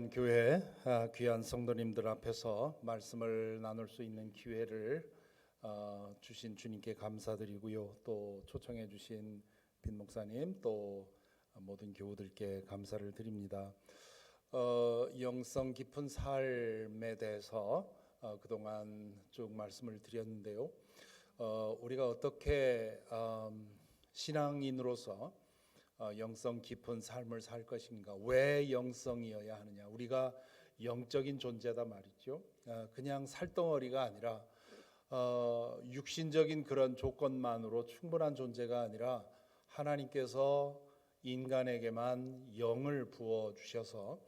귀한 교회, 귀한 성도님들 앞에서 말씀을 나눌 수 있는 기회를 주신 주님께 감사드리고요. 또 초청해 주신 빈 목사님 또 모든 교우들께 감사를 드립니다. 영성 깊은 삶에 대해서 그동안 쭉 말씀을 드렸는데요. 우리가 어떻게 신앙인으로서 영성 깊은 삶을 살 것인가? 왜 영성이어야 하느냐? 우리가 영적인 존재다 말이죠. 그냥 살덩어리가 아니라 육신적인 그런 조건만으로 충분한 존재가 아니라 하나님께서 인간에게만 영을 부어 주셔서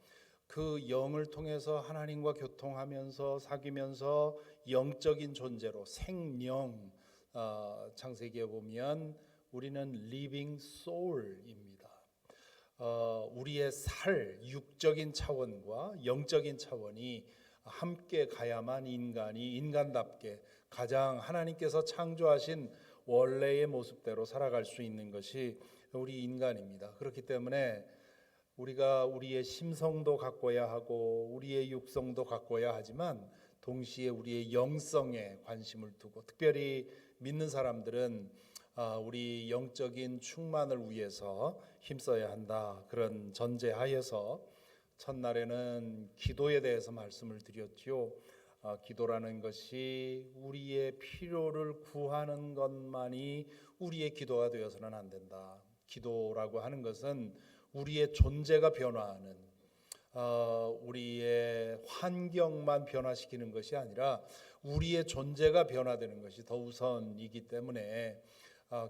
그 영을 통해서 하나님과 교통하면서 사귀면서 영적인 존재로 생명, 창세기에 보면 우리는 living soul입니다. 우리의 육적인 차원과 영적인 차원이 함께 가야만 인간이 인간답게 가장 하나님께서 창조하신 원래의 모습대로 살아갈 수 있는 것이 우리 인간입니다. 그렇기 때문에 우리가 우리의 심성도 가꿔야 하고 우리의 육성도 가꿔야 하지만 동시에 우리의 영성에 관심을 두고, 특별히 믿는 사람들은 우리 영적인 충만을 위해서 힘써야 한다, 그런 전제하에서 첫날에는 기도에 대해서 말씀을 드렸죠. 기도라는 것이 우리의 필요를 구하는 것만이 우리의 기도가 되어서는 안 된다. 기도라고 하는 것은 우리의 존재가 변화하는, 우리의 환경만 변화시키는 것이 아니라 우리의 존재가 변화되는 것이 더 우선이기 때문에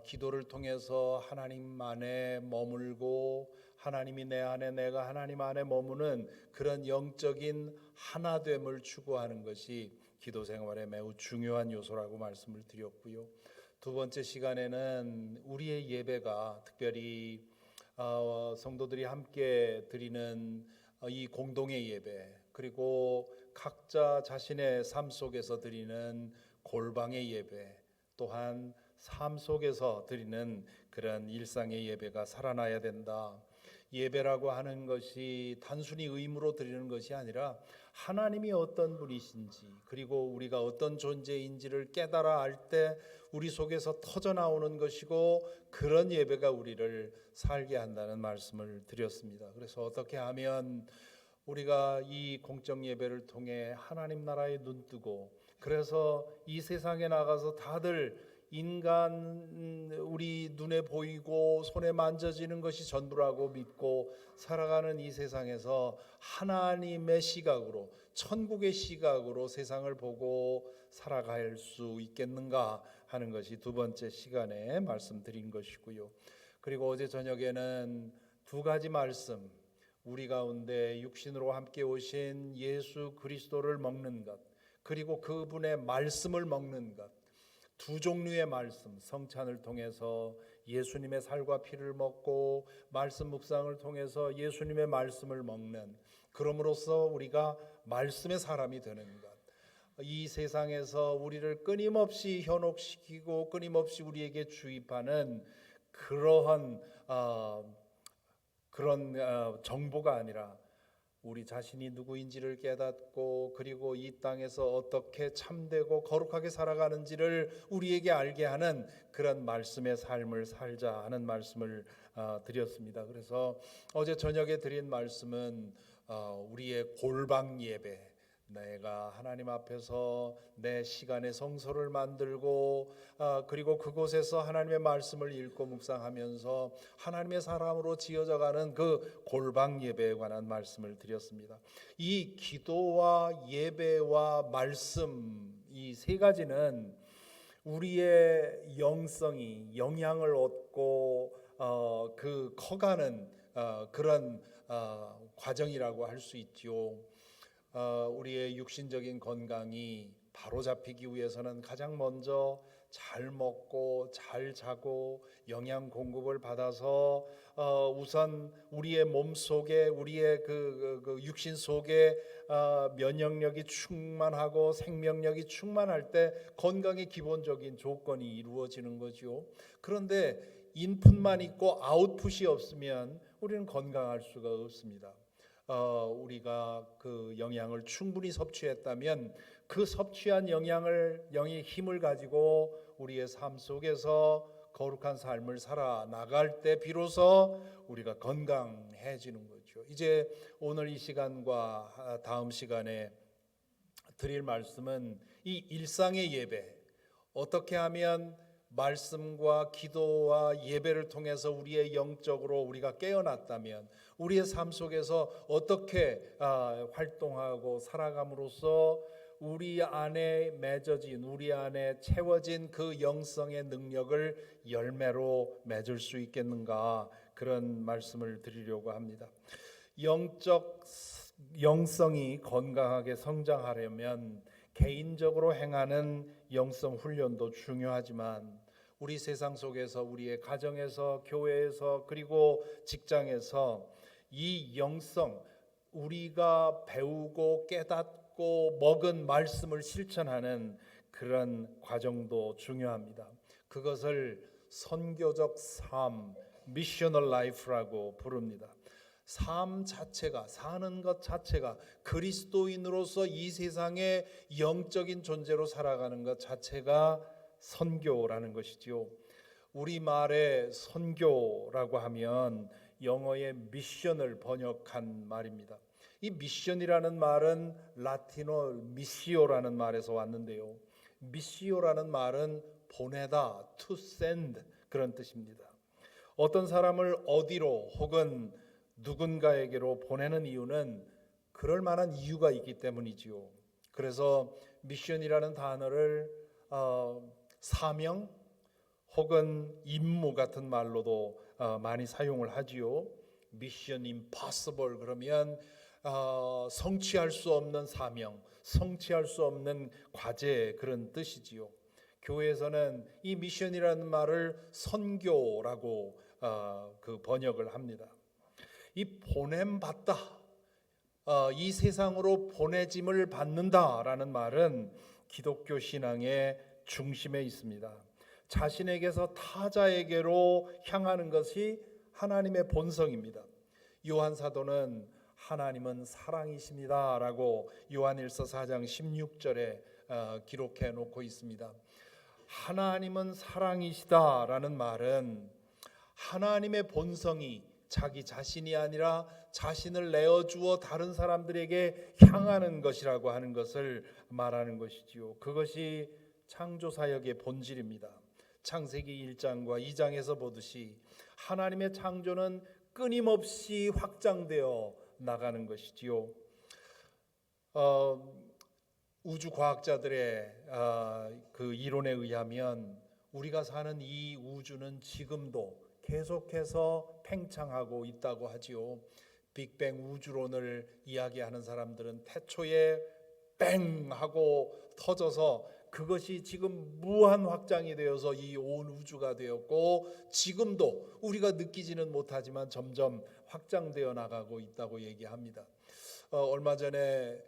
기도를 통해서 하나님 안에 머물고 하나님이 내 안에 내가 하나님 안에 머무는 그런 영적인 하나됨을 추구하는 것이 기도 생활의 매우 중요한 요소라고 말씀을 드렸고요. 두 번째 시간에는 우리의 예배가, 특별히 성도들이 함께 드리는 이 공동의 예배, 그리고 각자 자신의 삶 속에서 드리는 골방의 예배, 또한 삶 속에서 드리는 그런 일상의 예배가 살아나야 된다. 예배라고 하는 것이 단순히 의무로 드리는 것이 아니라 하나님이 어떤 분이신지, 그리고 우리가 어떤 존재인지를 깨달아 알 때 우리 속에서 터져나오는 것이고, 그런 예배가 우리를 살게 한다는 말씀을 드렸습니다. 그래서 어떻게 하면 우리가 이 공적 예배를 통해 하나님 나라에 눈뜨고, 그래서 이 세상에 나가서 다들 인간, 우리 눈에 보이고 손에 만져지는 것이 전부라고 믿고 살아가는 이 세상에서 하나님의 시각으로, 천국의 시각으로 세상을 보고 살아갈 수 있겠는가 하는 것이 두 번째 시간에 말씀드린 것이고요. 그리고 어제 저녁에는 두 가지 말씀, 우리 가운데 육신으로 함께 오신 예수 그리스도를 먹는 것, 그리고 그분의 말씀을 먹는 것, 두 종류의 말씀, 성찬을 통해서 예수님의 살과 피를 먹고 말씀 묵상을 통해서 예수님의 말씀을 먹는, 그럼으로써 우리가 말씀의 사람이 되는 것, 이 세상에서 우리를 끊임없이 현혹시키고 끊임없이 우리에게 주입하는 그런 정보가 아니라 우리 자신이 누구인지를 깨닫고, 그리고 이 땅에서 어떻게 참되고 거룩하게 살아가는지를 우리에게 알게 하는 그런 말씀의 삶을 살자 하는 말씀을 드렸습니다. 그래서 어제 저녁에 드린 말씀은 우리의 골방 예배, 내가 하나님 앞에서 내 시간의 성소를 만들고 그리고 그곳에서 하나님의 말씀을 읽고 묵상하면서 하나님의 사람으로 지어져가는 그 골방 예배에 관한 말씀을 드렸습니다. 이 기도와 예배와 말씀, 이 세 가지는 우리의 영성이 영향을 얻고 그 커가는 그런 과정이라고 할 수 있죠. 우리의 육신적인 건강이 바로잡히기 위해서는 가장 먼저 잘 먹고 잘 자고 영양 공급을 받아서 우선 우리의 몸 속에, 우리의 그 육신 속에 면역력이 충만하고 생명력이 충만할 때 건강의 기본적인 조건이 이루어지는 거죠. 그런데 인풋만 있고 아웃풋이 없으면 우리는 건강할 수가 없습니다. 우리가 그 영양을 충분히 섭취했다면 그 섭취한 영의 힘을 가지고 우리의 삶 속에서 거룩한 삶을 살아 나갈 때 비로소 우리가 건강해지는 거죠. 이제 오늘 이 시간과 다음 시간에 드릴 말씀은 이 일상의 예배, 어떻게 하면 말씀과 기도와 예배를 통해서 우리의 영적으로 우리가 깨어났다면 우리의 삶 속에서 어떻게 활동하고 살아감으로써 우리 안에 맺어진, 우리 안에 채워진 그 영성의 능력을 열매로 맺을 수 있겠는가, 그런 말씀을 드리려고 합니다. 영성이 건강하게 성장하려면 개인적으로 행하는 영성 훈련도 중요하지만 우리 세상 속에서, 우리의 가정에서, 교회에서, 그리고 직장에서 이 영성, 우리가 배우고 깨닫고 먹은 말씀을 실천하는 그런 과정도 중요합니다. 그것을 선교적 삶, 미셔널 라이프라고 부릅니다. 삶 자체가, 사는 것 자체가 그리스도인으로서 이 세상에 영적인 존재로 살아가는 것 자체가 선교라는 것이지요. 우리말에 선교라고 하면 영어의 미션을 번역한 말입니다. 이 미션이라는 말은 라틴어 미시오라는 말에서 왔는데요. 미시오라는 말은 보내다, to send, 그런 뜻입니다. 어떤 사람을 어디로 혹은 누군가에게로 보내는 이유는 그럴 만한 이유가 있기 때문이지요. 그래서 미션이라는 단어를 사명 혹은 임무 같은 말로도 많이 사용을 하지요. 미션 임파서블, 그러면 성취할 수 없는 사명, 성취할 수 없는 과제, 그런 뜻이지요. 교회에서는 이 미션이라는 말을 선교라고 그 번역을 합니다. 이 보냄받다, 이 세상으로 보내짐을 받는다라는 말은 기독교 신앙의 중심에 있습니다. 자신에게서 타자에게로 향하는 것이 하나님의 본성입니다. 요한 사도는 하나님은 사랑이십니다 라고 요한일서 4장 16절에 기록해 놓고 있습니다. 하나님은 사랑이시다라는 말은 하나님의 본성이 자기 자신이 아니라 자신을 내어주어 다른 사람들에게 향하는 것이라고 하는 것을 말하는 것이지요. 그것이 창조사역의 본질입니다. 창세기 1장과 2장에서 보듯이 하나님의 창조는 끊임없이 확장되어 나가는 것이지요. 우주과학자들의 그 이론에 의하면 우리가 사는 이 우주는 지금도 계속해서 팽창하고 있다고 하지요. 빅뱅 우주론을 이야기하는 사람들은 태초에 뱅 하고 터져서 그것이 지금 무한 확장이 되어서 이 온 우주가 되었고 지금도 우리가 느끼지는 못하지만 점점 확장되어 나가고 있다고 얘기합니다. 얼마 전에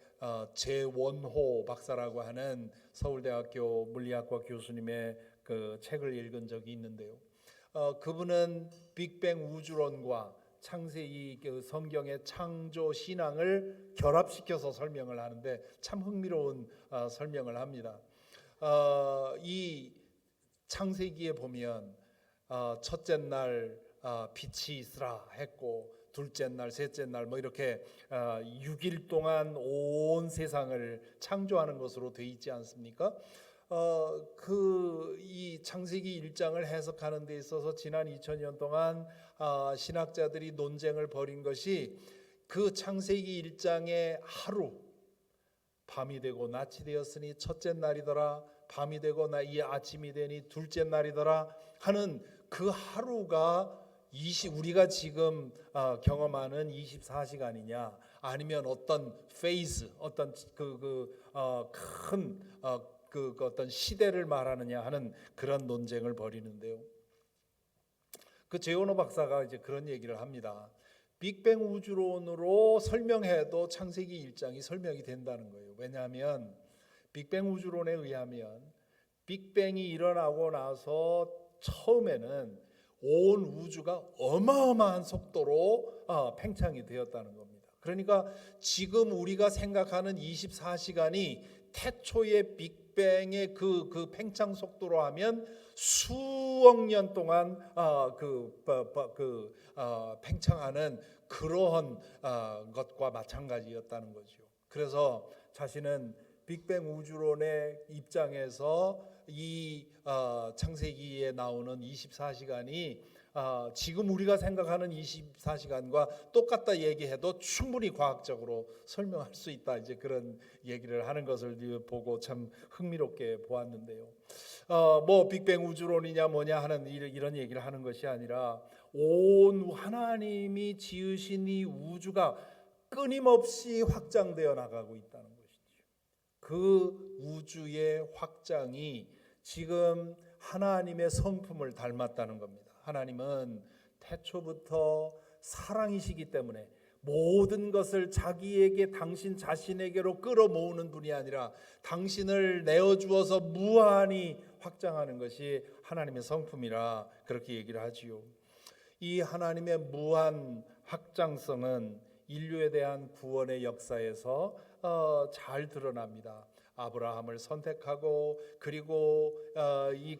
재원호 박사라고 하는 서울대학교 물리학과 교수님의 그 책을 읽은 적이 있는데요. 그분은 빅뱅 우주론과 창세기 성경의 창조 신앙을 결합시켜서 설명을 하는데 참 흥미로운 설명을 합니다. 이 창세기에 보면 첫째 날 빛이 있으라 했고 둘째 날, 셋째 날 뭐 이렇게 6일 동안 온 세상을 창조하는 것으로 돼 있지 않습니까? 이 창세기 1장을 해석하는 데 있어서 지난 2000년 동안 신학자들이 논쟁을 벌인 것이 그 창세기 1장의 하루, 밤이 되고 낮이 되었으니 첫째 날이더라, 밤이 되고 이 아침이 되니 둘째 날이더라 하는 그 하루가 우리가 지금 경험하는 24시간이냐 아니면 어떤 페이즈, 어떤 큰 어떤 시대를 말하느냐 하는 그런 논쟁을 벌이는데요. 그 제오노 박사가 이제 그런 얘기를 합니다. 빅뱅 우주론으로 설명해도 창세기 1장이 설명이 된다는 거예요. 왜냐하면 빅뱅 우주론에 의하면 빅뱅이 일어나고 나서 처음에는 온 우주가 어마어마한 속도로 팽창이 되었다는 겁니다. 그러니까 지금 우리가 생각하는 24시간이 태초의 빅뱅의 그 팽창 속도로 하면 수억 년 동안 팽창하는 그러한 것과 마찬가지였다는 거죠. 그래서 자신은 빅뱅 우주론의 입장에서 이 창세기에 나오는 24시간이 지금 우리가 생각하는 24시간과 똑같다 얘기해도 충분히 과학적으로 설명할 수 있다, 이제 그런 얘기를 하는 것을 보고 참 흥미롭게 보았는데요. 뭐 빅뱅 우주론이냐 뭐냐 하는 이런 얘기를 하는 것이 아니라 온 하나님이 지으신 이 우주가 끊임없이 확장되어 나가고 있다는 것이죠. 그 우주의 확장이 지금 하나님의 성품을 닮았다는 겁니다. 하나님은 태초부터 사랑이시기 때문에 모든 것을 자기에게, 당신 자신에게로 끌어모으는 분이 아니라 당신을 내어주어서 무한히 확장하는 것이 하나님의 성품이라 그렇게 얘기를 하지요. 이 하나님의 무한 확장성은 인류에 대한 구원의 역사에서 잘 드러납니다. 아브라함을 선택하고 그리고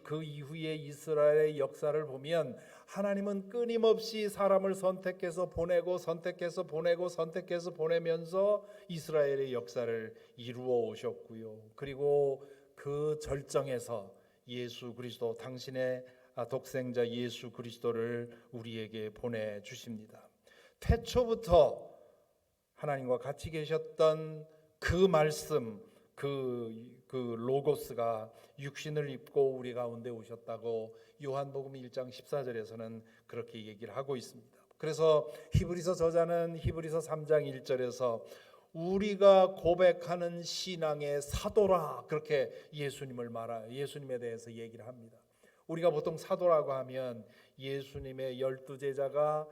그 이후에 이스라엘의 역사를 보면 하나님은 끊임없이 사람을 선택해서 보내고 선택해서 보내고 선택해서 보내면서 이스라엘의 역사를 이루어 오셨고요. 그리고 그 절정에서 예수 그리스도, 당신의 독생자 예수 그리스도를 우리에게 보내주십니다. 태초부터 하나님과 같이 계셨던 그 말씀, 그 로고스가 육신을 입고 우리 가운데 오셨다고 요한복음 1장 14절에서는 그렇게 얘기를 하고 있습니다. 그래서 히브리서 저자는 히브리서 3장 1절에서 우리가 고백하는 신앙의 사도라, 그렇게 예수님에 대해서 얘기를 합니다. 우리가 보통 사도라고 하면 예수님의 12제자가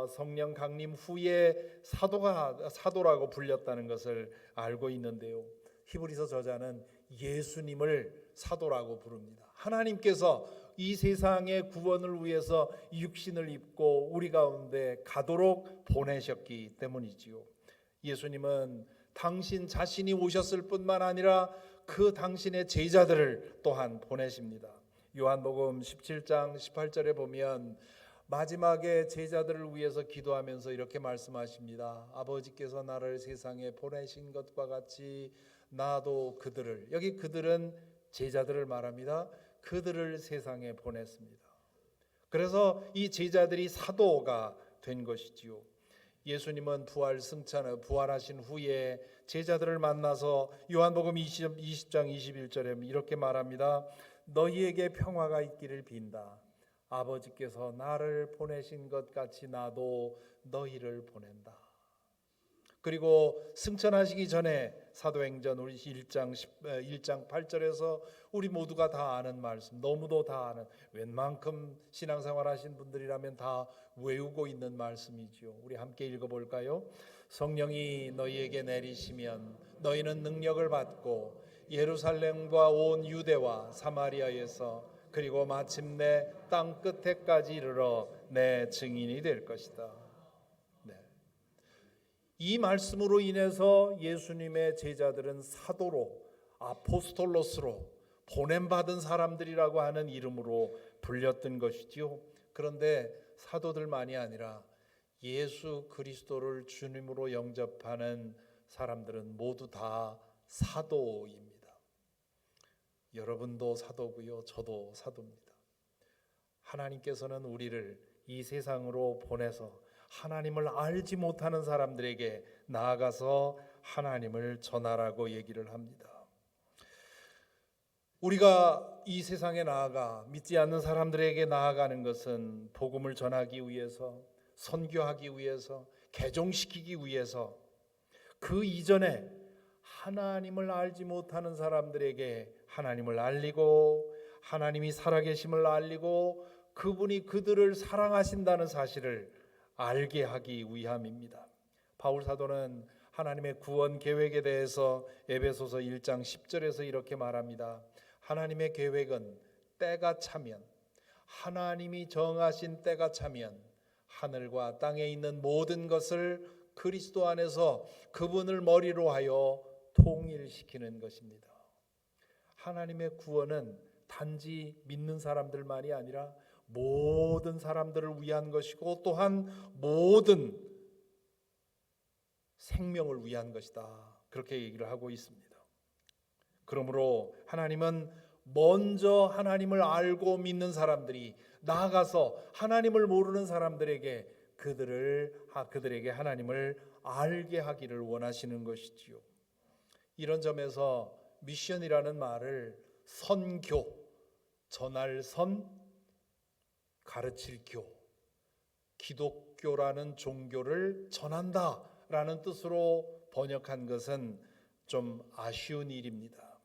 성령 강림 후에 사도라고 불렸다는 것을 알고 있는데요. 히브리서 저자는 예수님을 사도라고 부릅니다. 하나님께서 이 세상의 구원을 위해서 육신을 입고 우리 가운데 가도록 보내셨기 때문이지요. 예수님은 당신 자신이 오셨을 뿐만 아니라 그 당신의 제자들을 또한 보내십니다. 요한복음 17장 18절에 보면 마지막에 제자들을 위해서 기도하면서 이렇게 말씀하십니다. 아버지께서 나를 세상에 보내신 것과 같이 나도 그들을, 여기 그들은 제자들을 말합니다. 그들을 세상에 보냈습니다. 그래서 이 제자들이 사도가 된 것이지요. 예수님은 부활하신 후에 제자들을 만나서 요한복음 20장 21절에 이렇게 말합니다. 너희에게 평화가 있기를 빈다. 아버지께서 나를 보내신 것 같이 나도 너희를 보낸다. 그리고 승천하시기 전에 사도행전 우리 1장 8절에서 우리 모두가 다 아는 말씀, 너무도 다 아는, 웬만큼 신앙생활 하신 분들이라면 다 외우고 있는 말씀이지요. 우리 함께 읽어볼까요? 성령이 너희에게 내리시면 너희는 능력을 받고 예루살렘과 온 유대와 사마리아에서 그리고 마침내 땅 끝에까지 이르러 내 증인이 될 것이다. 이 말씀으로 인해서 예수님의 제자들은 사도로, 아포스톨로스로, 보냄받은 사람들이라고 하는 이름으로 불렸던 것이지요. 그런데 사도들만이 아니라 예수 그리스도를 주님으로 영접하는 사람들은 모두 다 사도입니다. 여러분도 사도고요, 저도 사도입니다. 하나님께서는 우리를 이 세상으로 보내서 하나님을 알지 못하는 사람들에게 나아가서 하나님을 전하라고 얘기를 합니다. 우리가 이 세상에 나아가 믿지 않는 사람들에게 나아가는 것은 복음을 전하기 위해서, 선교하기 위해서, 개종시키기 위해서, 그 이전에 하나님을 알지 못하는 사람들에게 하나님을 알리고 하나님이 살아계심을 알리고 그분이 그들을 사랑하신다는 사실을 알게 하기 위함입니다. 바울 사도는 하나님의 구원 계획에 대해서 에베소서 1장 10절에서 이렇게 말합니다. 하나님의 계획은 때가 차면, 하나님이 정하신 때가 차면 하늘과 땅에 있는 모든 것을 그리스도 안에서 그분을 머리로 하여 통일시키는 것입니다. 하나님의 구원은 단지 믿는 사람들만이 아니라 모든 사람들을 위한 것이고 또한 모든 생명을 위한 것이다. 그렇게 얘기를 하고 있습니다. 그러므로 하나님은 먼저 하나님을 알고 믿는 사람들이 나아가서 하나님을 모르는 사람들에게 그들에게 하나님을 알게 하기를 원하시는 것이지요. 이런 점에서 미션이라는 말을 선교, 전할 선, 가르칠 교, 기독교라는 종교를 전한다라는 뜻으로 번역한 것은 좀 아쉬운 일입니다.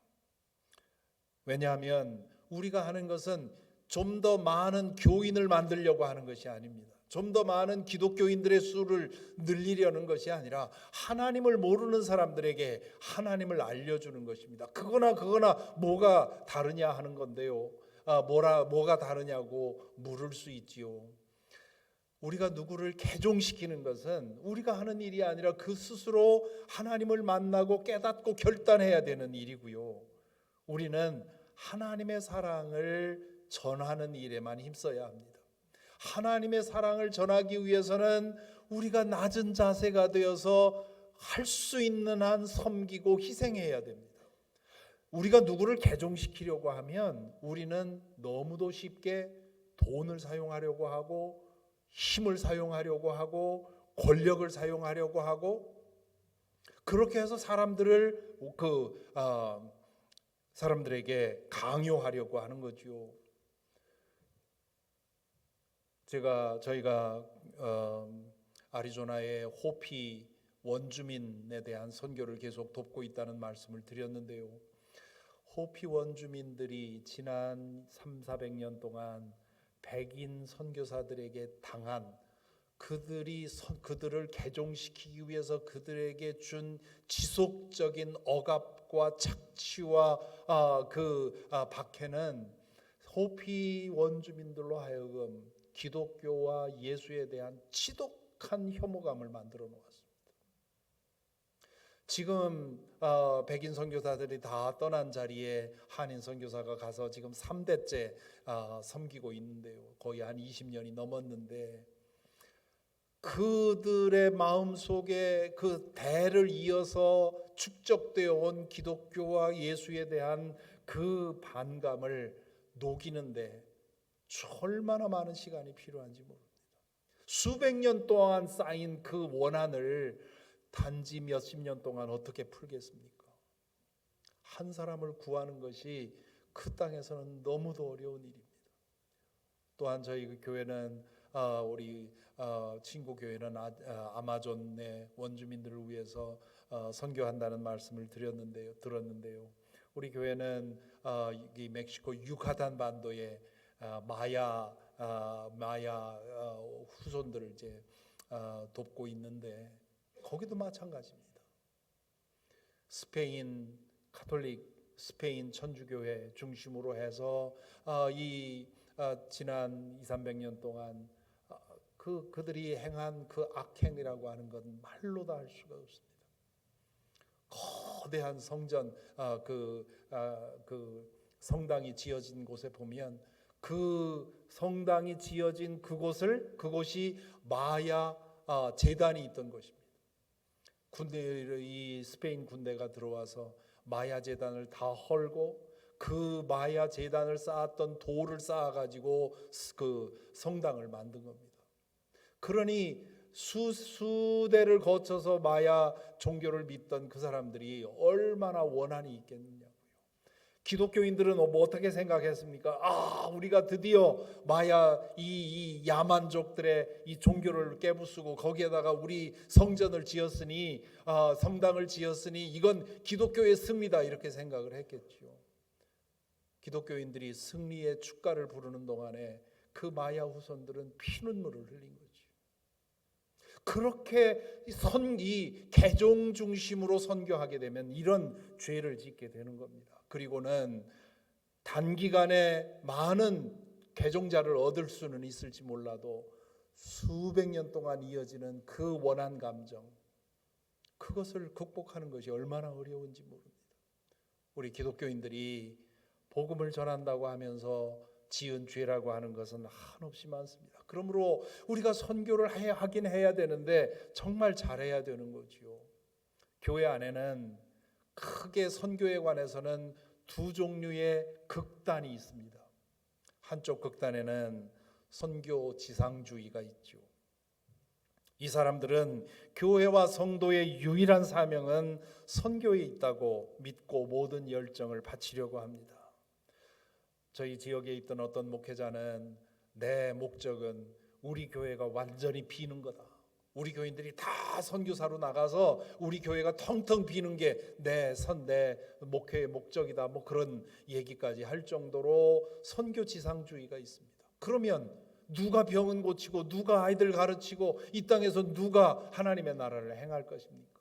왜냐하면 우리가 하는 것은 좀 더 많은 교인을 만들려고 하는 것이 아닙니다. 좀 더 많은 기독교인들의 수를 늘리려는 것이 아니라 하나님을 모르는 사람들에게 하나님을 알려주는 것입니다. 그거나 뭐가 다르냐 하는 건데요. 뭐가 다르냐고 물을 수 있지요. 우리가 누구를 개종시키는 것은 우리가 하는 일이 아니라 그 스스로 하나님을 만나고 깨닫고 결단해야 되는 일이고요. 우리는 하나님의 사랑을 전하는 일에만 힘써야 합니다. 하나님의 사랑을 전하기 위해서는 우리가 낮은 자세가 되어서 할 수 있는 한 섬기고 희생해야 됩니다. 우리가 누구를 개종시키려고 하면 우리는 너무도 쉽게 돈을 사용하려고 하고 힘을 사용하려고 하고 권력을 사용하려고 하고 그렇게 해서 사람들에게 강요하려고 하는 거죠. 저희가 아리조나의 호피 원주민에 대한 선교를 계속 돕고 있다는 말씀을 드렸는데요. 호피 원주민들이 지난 300~400년 동안 백인 선교사들에게 당한 그들을 개종시키기 위해서 그들에게 준 지속적인 억압과 착취와 박해는 호피 원주민들로 하여금 기독교와 예수에 대한 지독한 혐오감을 만들어 놓았습니다. 지금 백인 선교사들이 다 떠난 자리에 한인 선교사가 가서 지금 3대째 섬기고 있는데요. 거의 한 20년이 넘었는데 그들의 마음속에 그 대를 이어서 축적되어 온 기독교와 예수에 대한 그 반감을 녹이는데 얼마나 많은 시간이 필요한지 모릅니다. 수백 년 동안 쌓인 그 원한을 단지 몇십 년 동안 어떻게 풀겠습니까? 한 사람을 구하는 것이 그 땅에서는 너무도 어려운 일입니다. 또한 저희 교회는 우리 친구 교회는 아마존의 원주민들을 위해서 선교한다는 말씀을 들었는데요. 우리 교회는 이 멕시코 유카탄 반도의 마야 후손들을 이제 돕고 있는데 거기도 마찬가지입니다. 스페인 카톨릭 스페인 천주교회 중심으로 해서 지난 200~300년 동안 그들이 행한 그 악행이라고 하는 건 말로 다 할 수가 없습니다. 거대한 성전 그 성당이 지어진 곳에 보면 그 성당이 지어진 그곳이 마야 제단이 있던 것입니다. 이 스페인 군대가 들어와서 마야 제단을 다 헐고 그 마야 제단을 쌓았던 돌을 쌓아가지고 그 성당을 만든 겁니다. 그러니 수대를 거쳐서 마야 종교를 믿던 그 사람들이 얼마나 원한이 있겠느냐고요. 기독교인들은 뭐 어떻게 생각했습니까? 우리가 드디어 마야 이 야만족들의 이 종교를 깨부수고 거기에다가 우리 성전을 지었으니 성당을 지었으니 이건 기독교의 승리다 이렇게 생각을 했겠죠. 기독교인들이 승리의 축가를 부르는 동안에 그 마야 후손들은 피눈물을 흘린 거죠. 그렇게 이 개종 중심으로 선교하게 되면 이런 죄를 짓게 되는 겁니다. 그리고는 단기간에 많은 개종자를 얻을 수는 있을지 몰라도 수백 년 동안 이어지는 그 원한 감정, 그것을 극복하는 것이 얼마나 어려운지 모릅니다. 우리 기독교인들이 복음을 전한다고 하면서 지은 죄라고 하는 것은 한없이 많습니다. 그러므로 우리가 선교를 하긴 해야 되는데 정말 잘해야 되는 거지요. 교회 안에는 크게 선교에 관해서는 두 종류의 극단이 있습니다. 한쪽 극단에는 선교 지상주의가 있죠. 이 사람들은 교회와 성도의 유일한 사명은 선교에 있다고 믿고 모든 열정을 바치려고 합니다. 저희 지역에 있던 어떤 목회자는 내 목적은 우리 교회가 완전히 비는 거다. 우리 교인들이 다 선교사로 나가서 우리 교회가 텅텅 비는 게 내 목회의 목적이다. 뭐 그런 얘기까지 할 정도로 선교 지상주의가 있습니다. 그러면 누가 병은 고치고 누가 아이들 가르치고 이 땅에서 누가 하나님의 나라를 행할 것입니까?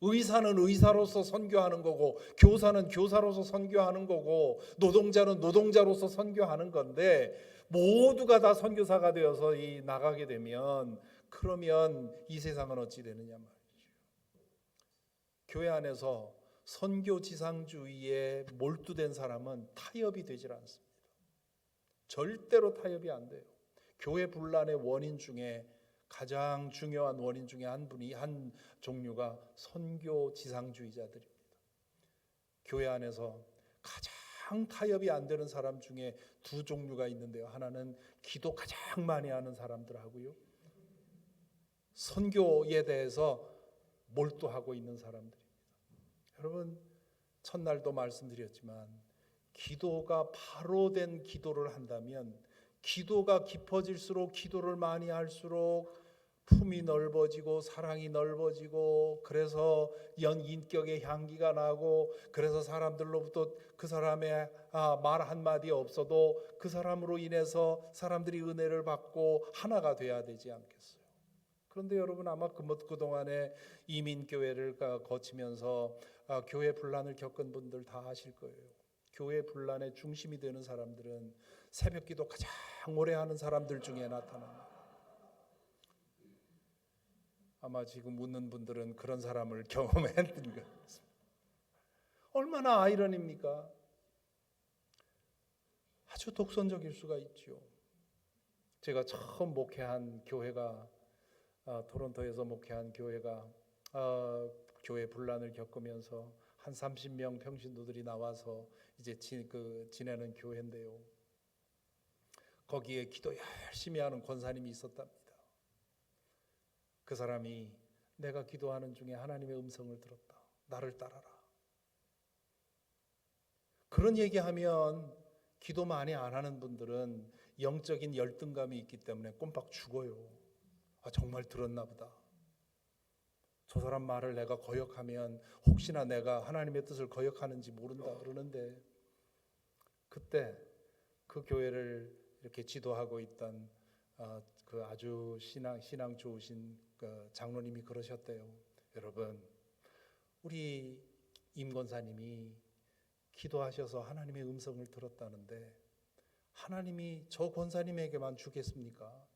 의사는 의사로서 선교하는 거고, 교사는 교사로서 선교하는 거고, 노동자는 노동자로서 선교하는 건데, 모두가 다 선교사가 되어서 나가게 되면, 그러면 이 세상은 어찌 되느냐 말이죠. 교회 안에서 선교 지상주의에 몰두된 사람은 타협이 되질 않습니다. 절대로 타협이 안 돼요. 교회 분란의 원인 중에 가장 중요한 원인 중에 한 종류가 선교 지상주의자들입니다. 교회 안에서 가장 타협이 안 되는 사람 중에 두 종류가 있는데요. 하나는 기도 가장 많이 하는 사람들하고요, 선교에 대해서 몰두하고 있는 사람들입니다. 여러분, 첫날도 말씀드렸지만 기도가 바로 된 기도를 한다면, 기도가 깊어질수록, 기도를 많이 할수록 품이 넓어지고 사랑이 넓어지고, 그래서 인격의 향기가 나고, 그래서 사람들로부터 그 사람의 말 한마디 없어도 그 사람으로 인해서 사람들이 은혜를 받고 하나가 돼야 되지 않겠어요? 그런데 여러분, 아마 그동안에 이민교회를 거치면서 교회 분란을 겪은 분들 다 아실 거예요. 교회 분란의 중심이 되는 사람들은 새벽기도 가장 오래 하는 사람들 중에 나타납니다. 아마 지금 웃는 분들은 그런 사람을 경험했던 것 같습니다. 얼마나 아이러니입니까? 아주 독선적일 수가 있죠. 제가 처음 목회한 교회가 토론토에서 목회한 교회가 교회 분란을 겪으면서 한 30명 평신도들이 나와서 이제 지내는 교회인데요. 거기에 기도 열심히 하는 권사님이 있었답니다. 그 사람이 내가 기도하는 중에 하나님의 음성을 들었다. 나를 따라라. 그런 얘기하면 기도 많이 안 하는 분들은 영적인 열등감이 있기 때문에 꼼빡 죽어요. 정말 들었나 보다. 저 사람 말을 내가 거역하면 혹시나 내가 하나님의 뜻을 거역하는지 모른다 그러는데, 그때 그 교회를 이렇게 지도하고 있던 그 아주 신앙 좋으신 그 장로님이 그러셨대요. 여러분, 우리 임 권사님이 기도하셔서 하나님의 음성을 들었다는데 하나님이 저 권사님에게만 주겠습니까?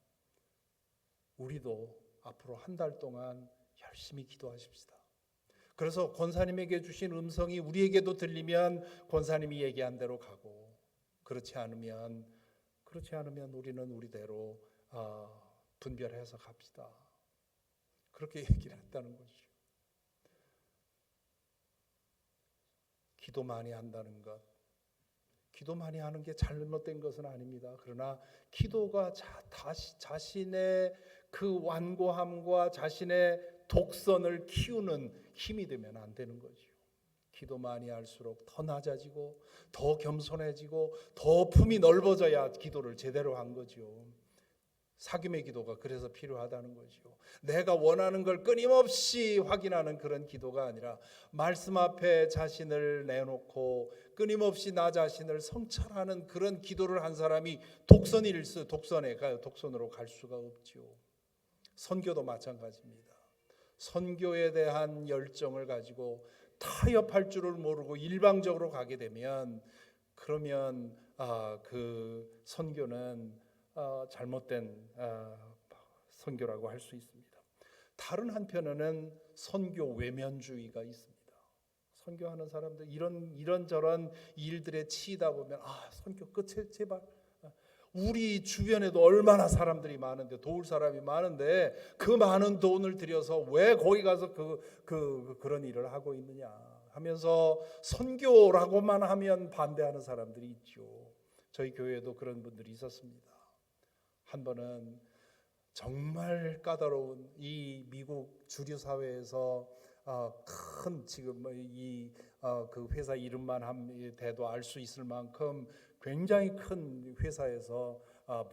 우리도 앞으로 한 달 동안 열심히 기도하십시다. 그래서 권사님에게 주신 음성이 우리에게도 들리면 권사님이 얘기한 대로 가고, 그렇지 않으면 우리는 우리대로 분별해서 갑시다. 그렇게 얘기를 했다는 거죠. 기도 많이 한다는 것, 기도 많이 하는 게 잘못된 것은 아닙니다. 그러나 기도가 자신의 그 완고함과 자신의 독선을 키우는 힘이 되면 안 되는 거죠. 기도 많이 할수록 더 낮아지고 더 겸손해지고 더 품이 넓어져야 기도를 제대로 한 거죠. 사귐의 기도가 그래서 필요하다는 거죠. 내가 원하는 걸 끊임없이 확인하는 그런 기도가 아니라 말씀 앞에 자신을 내놓고 끊임없이 나 자신을 성찰하는 그런 기도를 한 사람이 독선으로 갈 수가 없죠. 선교도 마찬가지입니다. 선교에 대한 열정을 가지고 타협할 줄을 모르고 일방적으로 가게 되면, 그러면 그 선교는 잘못된 선교라고 할 수 있습니다. 다른 한편에는 선교 외면주의가 있습니다. 선교하는 사람들 이런저런 일들에 치이다 보면 선교 끝에 제발, 우리 주변에도 얼마나 사람들이 많은데, 도울 사람이 많은데 그 많은 돈을 들여서 왜 거기 가서 그런 일을 하고 있느냐 하면서 선교라고만 하면 반대하는 사람들이 있죠. 저희 교회에도 그런 분들이 있었습니다. 한 번은 정말 까다로운 이 미국 주류 사회에서 큰 지금 그 회사 이름만 대도 알 수 있을 만큼 굉장히 큰 회사에서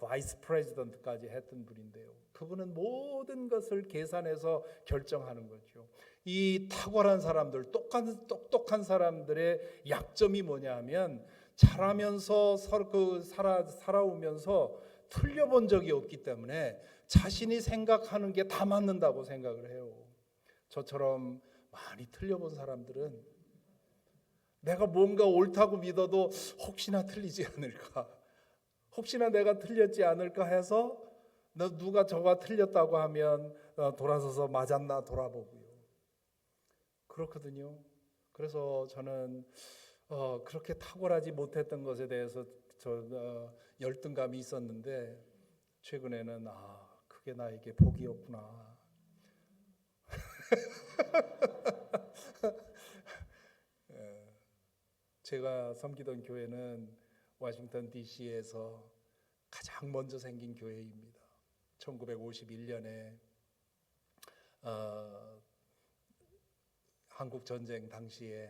바이스 프레지던트까지 했던 분인데요. 그분은 모든 것을 계산해서 결정하는 거죠. 이 탁월한 사람들, 똑똑한 사람들의 약점이 뭐냐 하면 자라면서 살아오면서 틀려본 적이 없기 때문에 자신이 생각하는 게 다 맞는다고 생각을 해요. 저처럼 많이 틀려본 사람들은 내가 뭔가 옳다고 믿어도 혹시나 틀리지 않을까, 혹시나 내가 틀렸지 않을까 해서 누가 저가 틀렸다고 하면 돌아서서 맞았나 돌아보고요. 그렇거든요. 그래서 저는 그렇게 탁월하지 못했던 것에 대해서 열등감이 있었는데 최근에는 그게 나에게 복이었구나. 제가 섬기던 교회는 워싱턴 DC에서 가장 먼저 생긴 교회입니다. 1951년에 한국 전쟁 당시에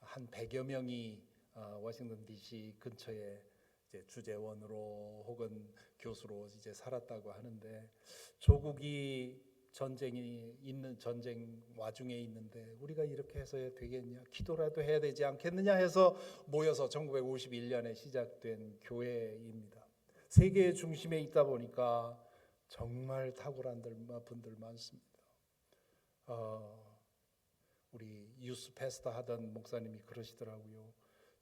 한 100여 명이 워싱턴 DC 근처에 이제 주재원으로 혹은 교수로 이제 살았다고 하는데, 조국이 전쟁 와중에 있는데 우리가 이렇게 해서야 되겠냐, 기도라도 해야 되지 않겠느냐 해서 모여서 1951년에 시작된 교회입니다. 세계의 중심에 있다 보니까 정말 탁월한 분들 많습니다. 우리 유스 패스터 하던 목사님이 그러시더라고요.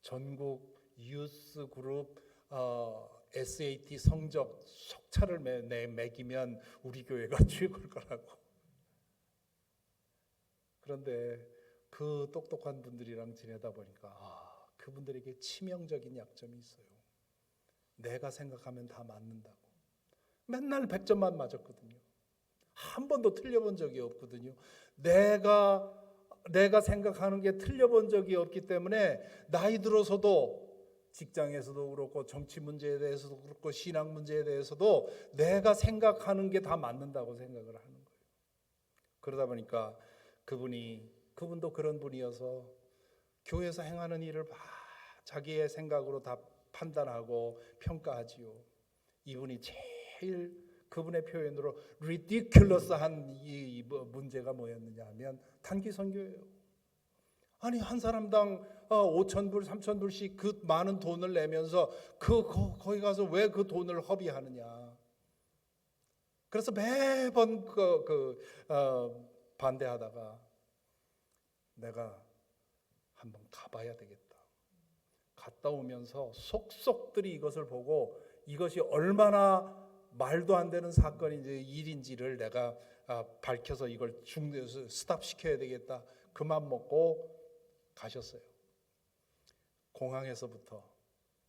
전국 유스 그룹 SAT 성적 속차를 매기면 우리 교회가 최고일 거라고. 그런데 그 똑똑한 분들이랑 지내다 보니까 그분들에게 치명적인 약점이 있어요. 내가 생각하면 다 맞는다고. 맨날 100점만 맞았거든요. 한 번도 틀려본 적이 없거든요. 내가 생각하는 게 틀려본 적이 없기 때문에 나이 들어서도 직장에서도 그렇고 정치 문제에 대해서도 그렇고 신앙 문제에 대해서도 내가 생각하는 게 다 맞는다고 생각을 하는 거예요. 그러다 보니까 그분도 그런 분이어서 교회에서 행하는 일을 자기의 생각으로 다 판단하고 평가하지요. 이분이 제일 그분의 표현으로 ridiculous한 이 문제가 뭐였느냐 하면 단기 선교예요. 아니 한 사람당 5,000불, 3,000불씩 그 많은 돈을 내면서 거기 가서 왜 그 돈을 허비하느냐. 그래서 매번 반대하다가 내가 한번 가봐야 되겠다. 갔다 오면서 속속들이 이것을 보고 이것이 얼마나 말도 안 되는 사건인지 일인지를 내가 밝혀서 이걸 스탑시켜야 되겠다. 그만 먹고 가셨어요. 공항에서부터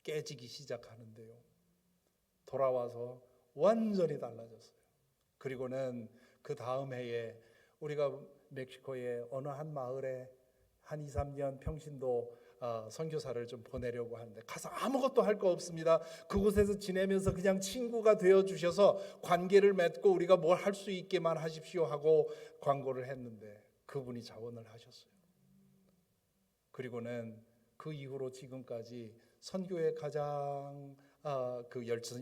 깨지기 시작하는데요. 돌아와서 완전히 달라졌어요. 그리고는 그 다음 해에 우리가 멕시코의 어느 한 마을에 한 2, 3년 평신도 선교사를 좀 보내려고 하는데 가서 아무것도 할 거 없습니다. 그곳에서 지내면서 그냥 친구가 되어 주셔서 관계를 맺고 우리가 뭘 할 수 있게만 하십시오 하고 광고를 했는데 그분이 자원을 하셨어요. 그리고는 그 이후로 지금까지 선교에 가장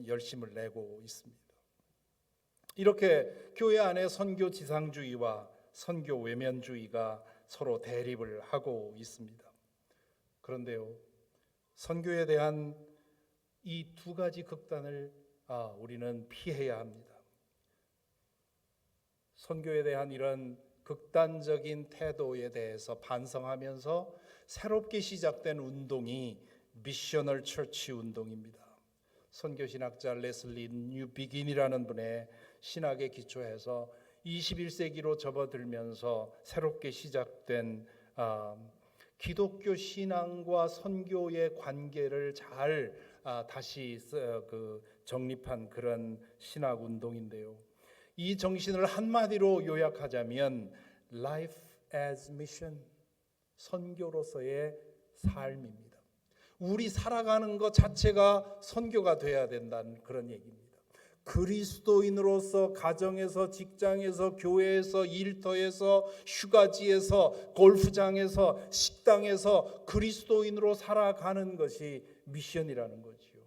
열심을 내고 있습니다. 이렇게 교회 안에 선교 지상주의와 선교 외면주의가 서로 대립을 하고 있습니다. 그런데요, 선교에 대한 이 두 가지 극단을 우리는 피해야 합니다. 선교에 대한 이런 극단적인 태도에 대해서 반성하면서 새롭게 시작된 운동이 미셔널 처치 운동입니다. 선교신학자 레슬리 뉴비긴이라는 분의 신학에 기초해서 21세기로 접어들면서 새롭게 시작된 기독교 신앙과 선교의 관계를 잘 다시 정립한 그런 신학 운동인데요. 이 정신을 한마디로 요약하자면 Life as Mission, 선교로서의 삶입니다. 우리 살아가는 것 자체가 선교가 돼야 된다는 그런 얘기입니다. 그리스도인으로서 가정에서, 직장에서, 교회에서, 일터에서, 휴가지에서, 골프장에서, 식당에서 그리스도인으로 살아가는 것이 미션이라는 거지요.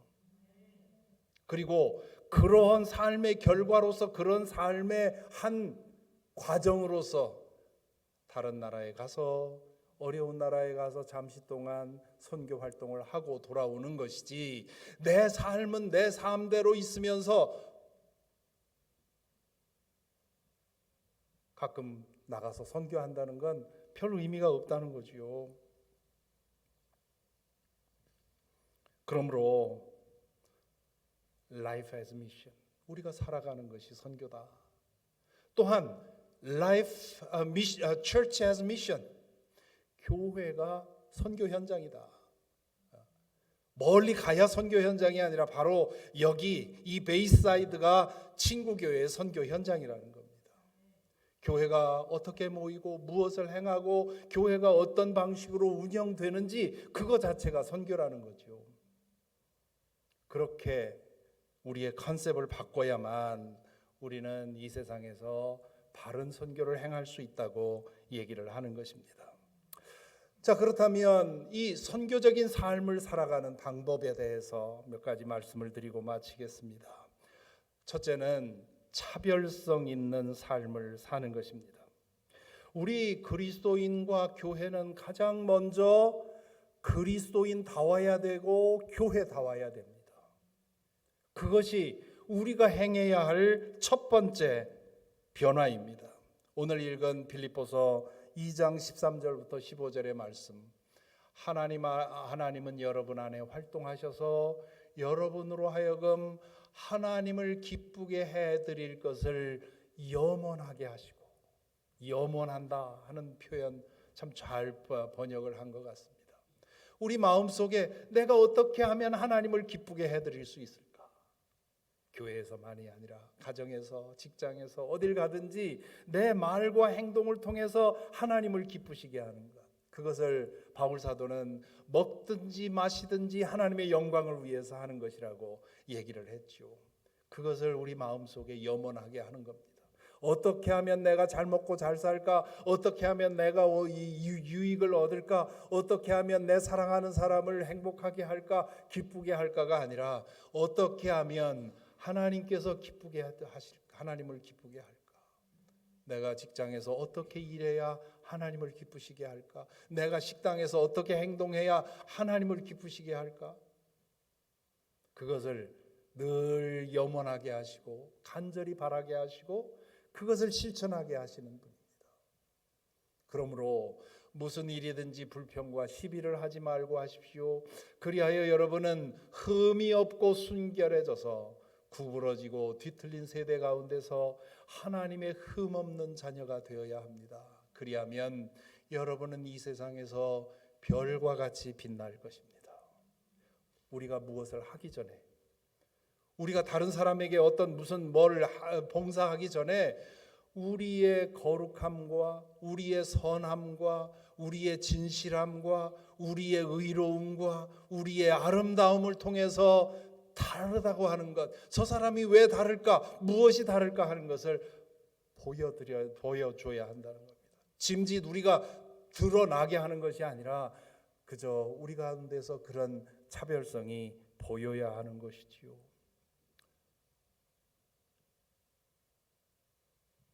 그리고 그러한 삶의 결과로서, 그런 삶의 한 과정으로서 다른 나라에 가서, 어려운 나라에 가서 잠시 동안 선교 활동을 하고 돌아오는 것이지, 내 삶은 내 삶대로 있으면서 가끔 나가서 선교한다는 건 별 의미가 없다는 거지요. 그러므로 Life as Mission, 우리가 살아가는 것이 선교다. 또한 Church as Mission, 교회가 선교 현장이다. 멀리 가야 선교 현장이 아니라 바로 여기 이 베이사이드가 친구교회의 선교 현장이라는 겁니다. 교회가 어떻게 모이고 무엇을 행하고 교회가 어떤 방식으로 운영되는지 그거 자체가 선교라는 거죠. 그렇게 우리의 컨셉을 바꿔야만 우리는 이 세상에서 바른 선교를 행할 수 있다고 얘기를 하는 것입니다. 자, 그렇다면 이 선교적인 삶을 살아가는 방법에 대해서 몇 가지 말씀을 드리고 마치겠습니다. 첫째는 차별성 있는 삶을 사는 것입니다. 우리 그리스도인과 교회는 가장 먼저 그리스도인다워야 되고 교회다워야 됩니다. 그것이 우리가 행해야 할 첫 번째 변화입니다. 오늘 읽은 빌립보서 2장 13절부터 15절의 말씀, 하나님은 여러분 안에 활동하셔서 여러분으로 하여금 하나님을 기쁘게 해드릴 것을 염원하게 하시고, 염원한다 하는 표현 참 잘 번역을 한 것 같습니다. 우리 마음속에 내가 어떻게 하면 하나님을 기쁘게 해드릴 수 있을까? 교회에서만이 아니라 가정에서, 직장에서, 어딜 가든지 내 말과 행동을 통해서 하나님을 기쁘시게 하는 것, 그것을 바울 사도는 먹든지 마시든지 하나님의 영광을 위해서 하는 것이라고 얘기를 했죠. 그것을 우리 마음속에 염원하게 하는 겁니다. 어떻게 하면 내가 잘 먹고 잘 살까? 어떻게 하면 내가 유익을 얻을까? 어떻게 하면 내 사랑하는 사람을 행복하게 할까? 기쁘게 할까가 아니라 어떻게 하면 하나님께서 기쁘게 하실까? 하나님을 기쁘게 할까? 내가 직장에서 어떻게 일해야 하나님을 기쁘시게 할까? 내가 식당에서 어떻게 행동해야 하나님을 기쁘시게 할까? 그것을 늘 염원하게 하시고 간절히 바라게 하시고 그것을 실천하게 하시는 분입니다. 그러므로 무슨 일이든지 불평과 시비를 하지 말고 하십시오. 그리하여 여러분은 흠이 없고 순결해져서 구부러지고 뒤틀린 세대 가운데서 하나님의 흠 없는 자녀가 되어야 합니다. 그리하면 여러분은 이 세상에서 별과 같이 빛날 것입니다. 우리가 무엇을 하기 전에, 우리가 다른 사람에게 무슨 봉사하기 전에 우리의 거룩함과 우리의 선함과 우리의 진실함과 우리의 의로움과 우리의 아름다움을 통해서 다르다고 하는 것, 저 사람이 왜 다를까, 무엇이 다를까 하는 것을 보여줘야 한다는 겁니다. 짐짓 우리가 드러나게 하는 것이 아니라 그저 우리 가운데서 그런 차별성이 보여야 하는 것이지요.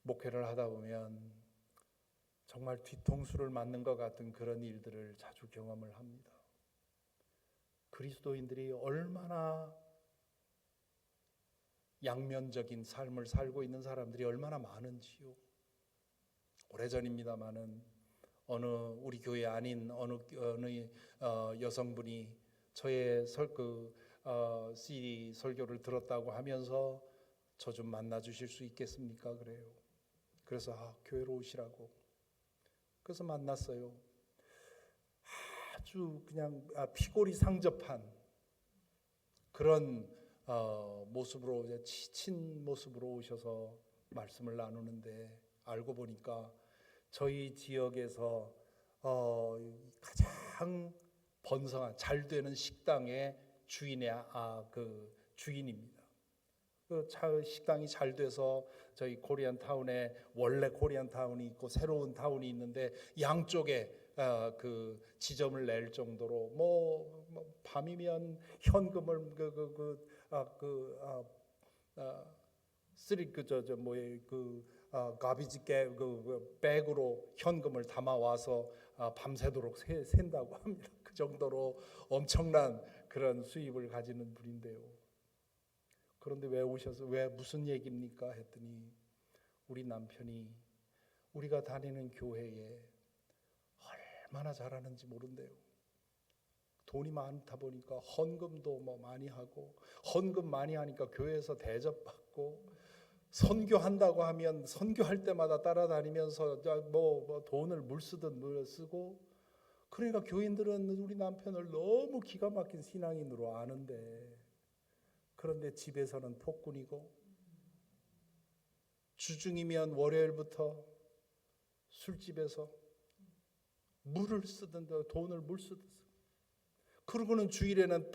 목회를 하다 보면 정말 뒤통수를 맞는 것 같은 그런 일들을 자주 경험을 합니다. 그리스도인들이 얼마나 양면적인 삶을 살고 있는 사람들이 얼마나 많은지요. 오래전입니다마는 우리 교회 아닌 어느 여성분이 저의 CD 설교를 들었다고 하면서 저 좀 만나 주실 수 있겠습니까? 그래요. 그래서 교회로 오시라고. 그래서 만났어요. 아주 그냥 피골이 상접한 그런 모습으로, 지친 모습으로 오셔서 말씀을 나누는데, 알고 보니까 저희 지역에서 가장 번성한 잘 되는 식당의 그 주인입니다. 그 식당이 잘 돼서 저희 코리안타운에 원래 코리안타운이 있고 새로운 타운이 있는데 양쪽에 그 지점을 낼 정도로 밤이면 현금을 가비지 백으로 현금을 담아 와서 밤새도록 센다고 합니다. 그 정도로 엄청난 그런 수입을 가지는 분인데요. 그런데 왜 오셔서 왜 무슨 얘기입니까 했더니, 우리 남편이 우리가 다니는 교회에 얼마나 잘하는지 모른대요. 돈이 많다 보니까 헌금도 많이 하고, 헌금 많이 하니까 교회에서 대접받고, 선교한다고 하면 선교할 때마다 따라다니면서 돈을 물 쓰듯 물 쓰고, 그러니까 교인들은 우리 남편을 너무 기가 막힌 신앙인으로 아는데, 그런데 집에서는 폭군이고, 주중이면 월요일부터 술집에서 물을 쓰던데 돈을 물 쓰듯, 그러고는 주일에는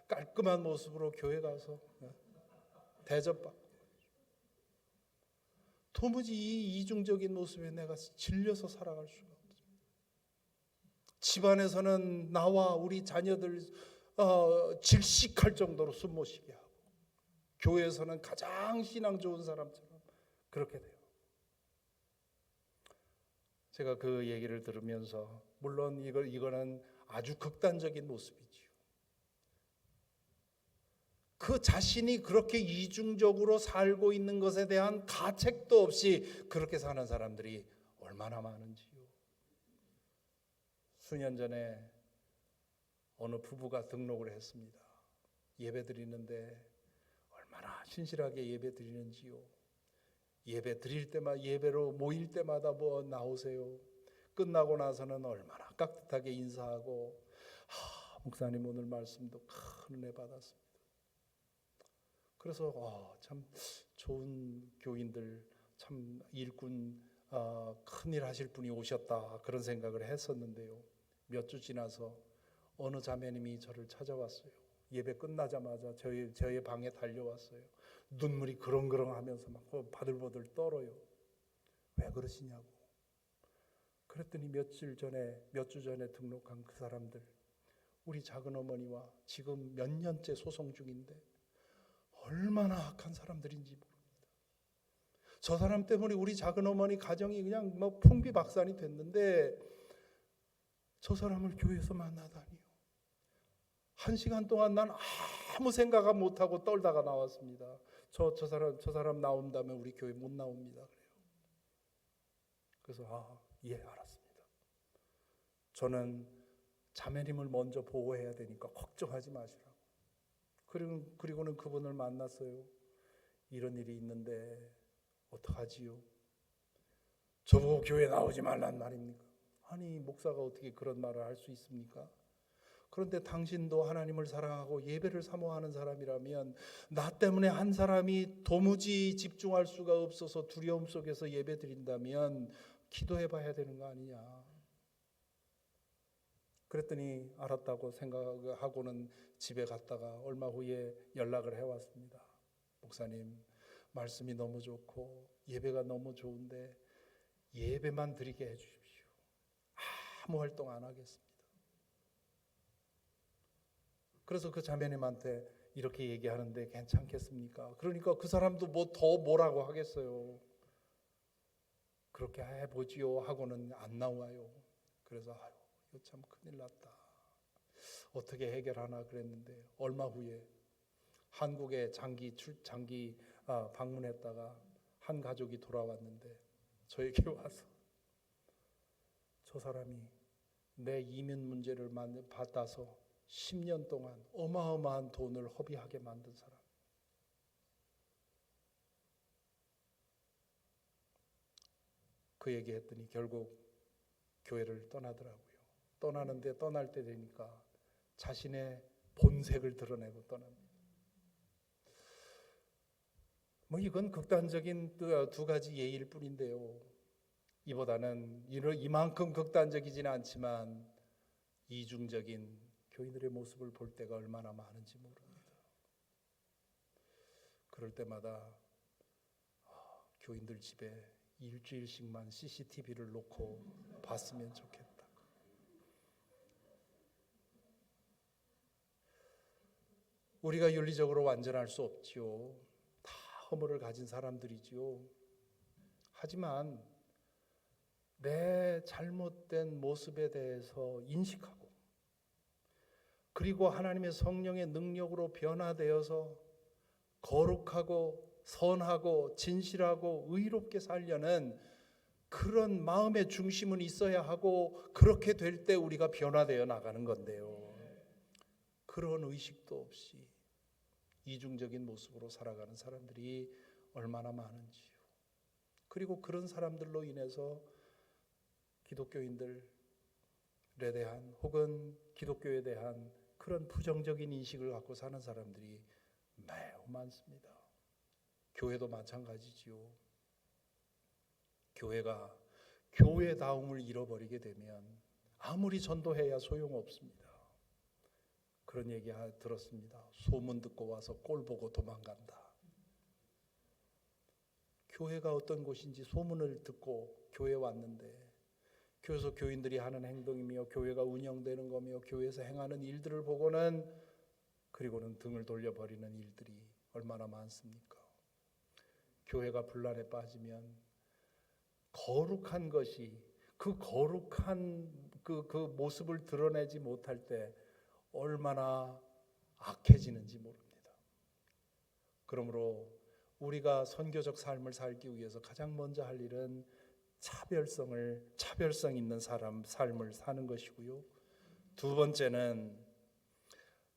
깔끔한 모습으로 교회 가서 대접받고, 도무지 이 이중적인 모습에 내가 질려서 살아갈 수가 없어요. 집안에서는 나와 우리 자녀들 질식할 정도로 숨 못 쉬게 하고, 교회에서는 가장 신앙 좋은 사람처럼 그렇게 돼요. 제가 그 얘기를 들으면서, 물론 이거는 아주 극단적인 모습이지요. 그 자신이 그렇게 이중적으로 살고 있는 것에 대한 가책도 없이 그렇게 사는 사람들이 얼마나 많은지요. 수년 전에 어느 부부가 등록을 했습니다. 예배 드리는데 얼마나 신실하게 예배 드리는지요. 예배 드릴 때마다, 예배로 모일 때마다 나오세요. 끝나고 나서는 얼마나 깍듯하게 인사하고, 목사님 오늘 말씀도 큰 은혜 받았습니다. 그래서 참 좋은 교인들, 참 일꾼, 큰일 하실 분이 오셨다, 그런 생각을 했었는데요. 몇 주 지나서 어느 자매님이 저를 찾아왔어요. 예배 끝나자마자 저의 방에 달려왔어요. 눈물이 그렁그렁하면서 막 바들바들 떨어요. 왜 그러시냐고. 그랬더니 몇 주 전에 등록한 그 사람들, 우리 작은 어머니와 지금 몇 년째 소송 중인데 얼마나 악한 사람들인지 모릅니다. 저 사람 때문에 우리 작은 어머니 가정이 그냥 풍비박산이 됐는데, 저 사람을 교회에서 만나다니요. 1시간 동안 난 아무 생각 못하고 떨다가 나왔습니다. 저 사람 나온다면 우리 교회 못 나옵니다. 그래서 알았습니다. 저는 자매님을 먼저 보호해야 되니까 걱정하지 마시라고. 그리고는 그분을 만났어요. 이런 일이 있는데 어떡하지요? 저보고 교회 나오지 말란 말입니까? 아니, 목사가 어떻게 그런 말을 할 수 있습니까? 그런데 당신도 하나님을 사랑하고 예배를 사모하는 사람이라면, 나 때문에 한 사람이 도무지 집중할 수가 없어서 두려움 속에서 예배 드린다면 기도해 봐야 되는 거 아니냐. 그랬더니 알았다고 생각하고는 집에 갔다가 얼마 후에 연락을 해왔습니다. 목사님, 말씀이 너무 좋고 예배가 너무 좋은데 예배만 드리게 해주십시오. 아무 활동 안 하겠습니다. 그래서 그 자매님한테 이렇게 얘기하는데 괜찮겠습니까? 그러니까 그 사람도 더 뭐라고 하겠어요. 그렇게 해보지요 하고는 안 나와요. 그래서 이거 참 큰일 났다. 어떻게 해결하나 그랬는데, 얼마 후에 한국에 장기 방문했다가 한 가족이 돌아왔는데 저에게 와서, 저 사람이 내 이민 문제를 받아서 10년 동안 어마어마한 돈을 허비하게 만든 사람. 그 얘기했더니 결국 교회를 떠나더라고요. 떠나는데 떠날 때 되니까 자신의 본색을 드러내고 떠납니다. 이건 극단적인 두 가지 예일 뿐인데요. 이보다는 이만큼 극단적이지는 않지만 이중적인 교인들의 모습을 볼 때가 얼마나 많은지 모릅니다. 그럴 때마다 교인들 집에 일주일씩만 CCTV를 놓고 봤으면 좋겠다. 우리가 윤리적으로 완전할 수 없지요. 다 허물을 가진 사람들이지요. 하지만 내 잘못된 모습에 대해서 인식하고 그리고 하나님의 성령의 능력으로 변화되어서 거룩하고 선하고 진실하고 의롭게 살려는 그런 마음의 중심은 있어야 하고 그렇게 될 때 우리가 변화되어 나가는 건데요. 그런 의식도 없이 이중적인 모습으로 살아가는 사람들이 얼마나 많은지요. 그리고 그런 사람들로 인해서 기독교인들에 대한 혹은 기독교에 대한 그런 부정적인 인식을 갖고 사는 사람들이 매우 많습니다. 교회도 마찬가지지요. 교회가 교회다움을 잃어버리게 되면 아무리 전도해야 소용없습니다. 그런 얘기 들었습니다. 소문 듣고 와서 꼴 보고 도망간다. 교회가 어떤 곳인지 소문을 듣고 교회에 왔는데 교회에서 교인들이 하는 행동이며 교회가 운영되는 거며 교회에서 행하는 일들을 보고는 그리고는 등을 돌려버리는 일들이 얼마나 많습니까? 교회가 분란에 빠지면 거룩한 것이 그 거룩한 그 모습을 드러내지 못할 때 얼마나 악해지는지 모릅니다. 그러므로 우리가 선교적 삶을 살기 위해서 가장 먼저 할 일은 차별성 있는 삶을 사는 것이고요. 두 번째는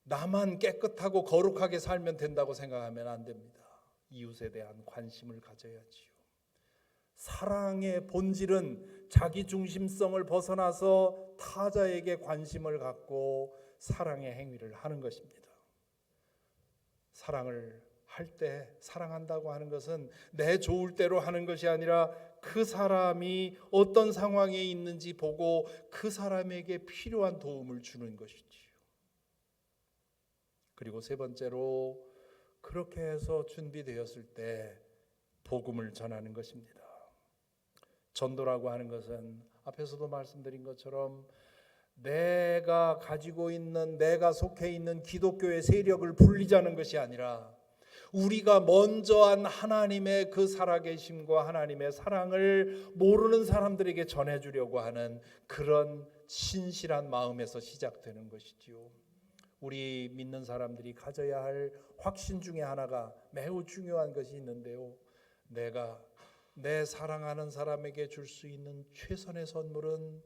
나만 깨끗하고 거룩하게 살면 된다고 생각하면 안 됩니다. 이웃에 대한 관심을 가져야지요. 사랑의 본질은 자기 중심성을 벗어나서 타자에게 관심을 갖고 사랑의 행위를 하는 것입니다. 사랑을 할 때 사랑한다고 하는 것은 내 좋을 대로 하는 것이 아니라 그 사람이 어떤 상황에 있는지 보고 그 사람에게 필요한 도움을 주는 것이지요. 그리고 세 번째로 그렇게 해서 준비되었을 때 복음을 전하는 것입니다. 전도라고 하는 것은 앞에서도 말씀드린 것처럼 내가 가지고 있는 내가 속해 있는 기독교의 세력을 불리자는 것이 아니라 우리가 먼저 한 하나님의 그 살아계심과 하나님의 사랑을 모르는 사람들에게 전해주려고 하는 그런 신실한 마음에서 시작되는 것이지요. 우리 믿는 사람들이 가져야 할 확신 중에 하나가 매우 중요한 것이 있는데요. 내가 내 사랑하는 사람에게 줄 수 있는 최선의 선물은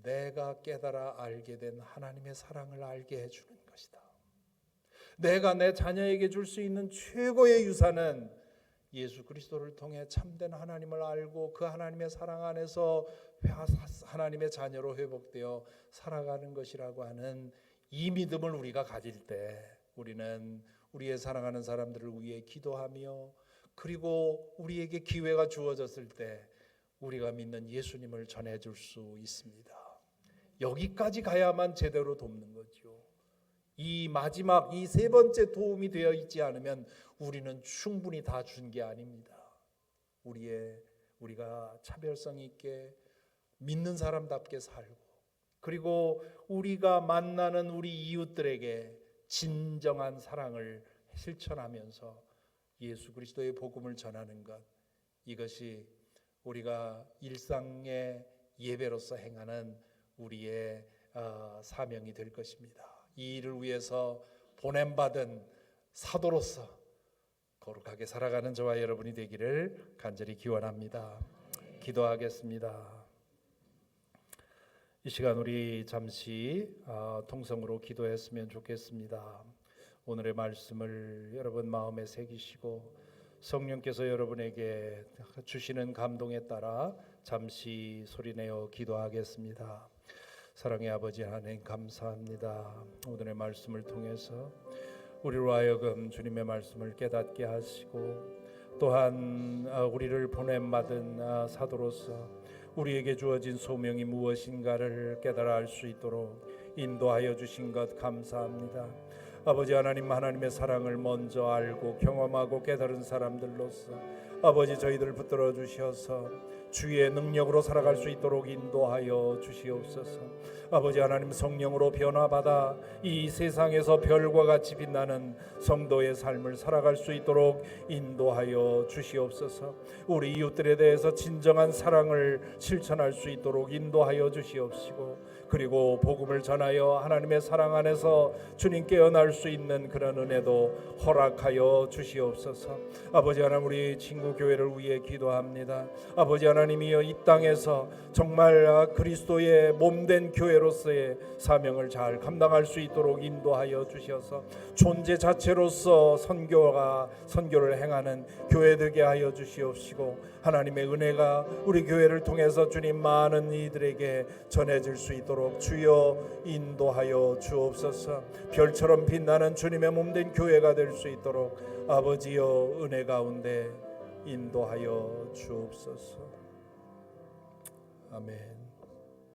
내가 깨달아 알게 된 하나님의 사랑을 알게 해주는 것이다. 내가 내 자녀에게 줄 수 있는 최고의 유산은 예수 그리스도를 통해 참된 하나님을 알고 그 하나님의 사랑 안에서 하나님의 자녀로 회복되어 살아가는 것이라고 하는 이 믿음을 우리가 가질 때 우리는 우리의 사랑하는 사람들을 위해 기도하며 그리고 우리에게 기회가 주어졌을 때 우리가 믿는 예수님을 전해줄 수 있습니다. 여기까지 가야만 제대로 돕는 거죠. 이 마지막 이 세 번째 도움이 되어 있지 않으면 우리는 충분히 다 준 게 아닙니다. 우리가 차별성 있게 믿는 사람답게 살고 그리고 우리가 만나는 우리 이웃들에게 진정한 사랑을 실천하면서 예수 그리스도의 복음을 전하는 것, 이것이 우리가 일상의 예배로서 행하는 우리의 사명이 될 것입니다. 이 일을 위해서 보냄받은 사도로서 거룩하게 살아가는 저와 여러분이 되기를 간절히 기원합니다. 기도하겠습니다. 이 시간 우리 잠시 통성으로 기도했으면 좋겠습니다. 오늘의 말씀을 여러분 마음에 새기시고 성령께서 여러분에게 주시는 감동에 따라 잠시 소리내어 기도하겠습니다. 사랑의 아버지 하나님 감사합니다. 오늘의 말씀을 통해서 우리로 하여금 주님의 말씀을 깨닫게 하시고 또한 우리를 보냄받은 사도로서 우리에게 주어진 소명이 무엇인가를 깨달아 알 수 있도록 인도하여 주신 것 감사합니다. 아버지 하나님, 하나님의 사랑을 먼저 알고 경험하고 깨달은 사람들로서 아버지 저희들 붙들어 주셔서 주의 능력으로 살아갈 수 있도록 인도하여 주시옵소서. 아버지 하나님, 성령으로 변화받아 이 세상에서 별과 같이 빛나는 성도의 삶을 살아갈 수 있도록 인도하여 주시옵소서. 우리 이웃들에 대해서 진정한 사랑을 실천할 수 있도록 인도하여 주시옵시고, 그리고 복음을 전하여 하나님의 사랑 안에서 주님께 연할 수 있는 그런 은혜도 허락하여 주시옵소서. 아버지 하나님, 우리 친구 교회를 위해 기도합니다. 아버지 하나님이여, 이 땅에서 정말 그리스도의 몸된 교회로서의 사명을 잘 감당할 수 있도록 인도하여 주셔서 존재 자체로서 선교를 행하는 교회 되게 하여 주시옵시고, 하나님의 은혜가 우리 교회를 통해서 주님 많은 이들에게 전해질 수 있도록 주여 인도하여 주옵소서. 별처럼 빛나는 주님의 몸된 교회가 될 수 있도록 아버지여 은혜 가운데 인도하여 주옵소서. 아멘.